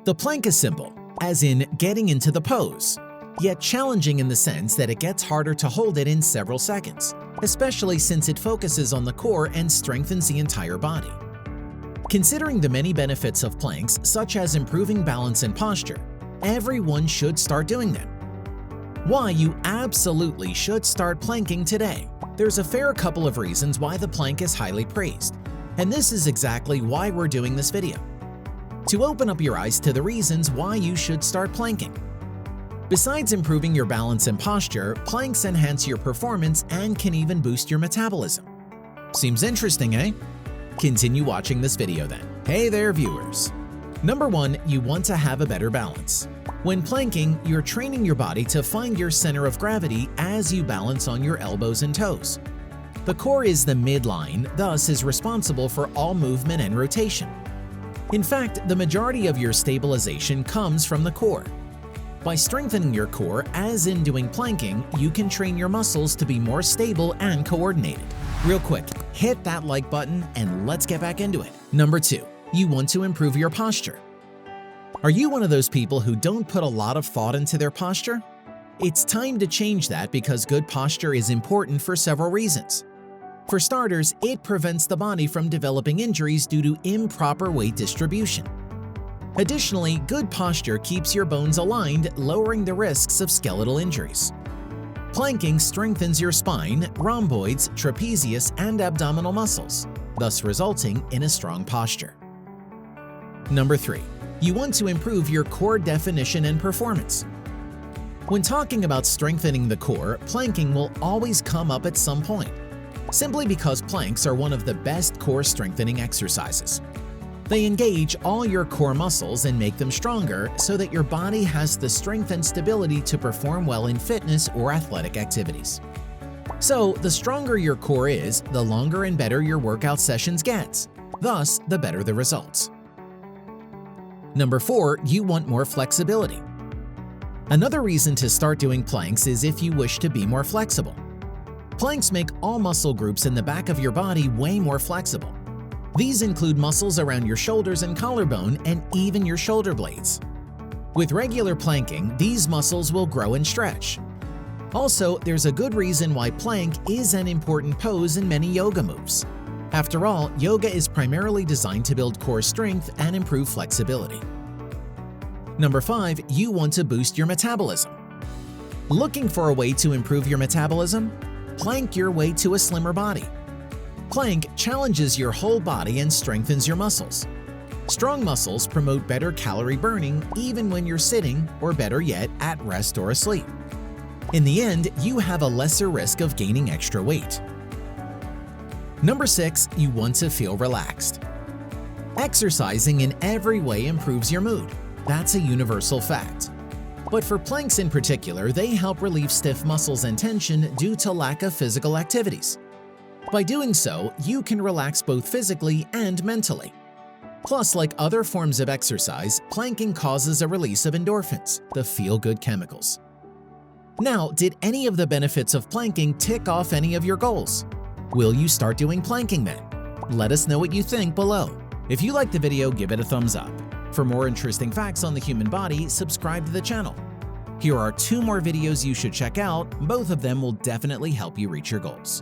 The plank is simple, as in getting into the pose, yet challenging in the sense that it gets harder to hold it in several seconds, especially since it focuses on the core and strengthens the entire body. Considering the many benefits of planks, such as improving balance and posture, everyone should start doing them. Why you absolutely should start planking today. There's a fair couple of reasons why the plank is highly praised, and this is exactly why we're doing this video. To open up your eyes to the reasons why you should start planking. Besides improving your balance and posture, planks enhance your performance and can even boost your metabolism. Seems interesting, eh? Continue watching this video then. Hey there, viewers! Number 1, you want to have a better balance. When planking, you're training your body to find your center of gravity as you balance on your elbows and toes. The core is the midline, thus is responsible for all movement and rotation. In fact, the majority of your stabilization comes from the core. By strengthening your core, as in doing planking, you can train your muscles to be more stable and coordinated. Real quick, hit that like button and let's get back into it. Number 2, you want to improve your posture. Are you one of those people who don't put a lot of thought into their posture? It's time to change that because good posture is important for several reasons. For starters, it prevents the body from developing injuries due to improper weight distribution. Additionally, good posture keeps your bones aligned, lowering the risks of skeletal injuries. Planking strengthens your spine, rhomboids, trapezius, and abdominal muscles, thus resulting in a strong posture. Number 3, you want to improve your core definition and performance. When talking about strengthening the core, planking will always come up at some point, simply because planks are one of the best core strengthening exercises. They engage all your core muscles and make them stronger so that your body has the strength and stability to perform well in fitness or athletic activities. So, the stronger your core is, the longer and better your workout sessions get, thus the better the results. Number 4, you want more flexibility. Another reason to start doing planks is if you wish to be more flexible. Planks make all muscle groups in the back of your body way more flexible. These include muscles around your shoulders and collarbone and even your shoulder blades. With regular planking, these muscles will grow and stretch. Also, there's a good reason why plank is an important pose in many yoga moves. After all, yoga is primarily designed to build core strength and improve flexibility. Number 5, you want to boost your metabolism. Looking for a way to improve your metabolism? Plank your way to a slimmer body. Plank challenges your whole body and strengthens your muscles. Strong muscles promote better calorie burning even when you're sitting, or better yet, at rest or asleep. In the end, you have a lesser risk of gaining extra weight. Number 6, you want to feel relaxed. Exercising in every way improves your mood. That's a universal fact. But for planks in particular, they help relieve stiff muscles and tension due to lack of physical activities. By doing so, you can relax both physically and mentally. Plus, like other forms of exercise, planking causes a release of endorphins, the feel-good chemicals. Now, did any of the benefits of planking tick off any of your goals? Will you start doing planking then? Let us know what you think below. If you liked the video, give it a thumbs up. For more interesting facts on the human body, subscribe to the channel. Here are 2 more videos you should check out. Both of them will definitely help you reach your goals.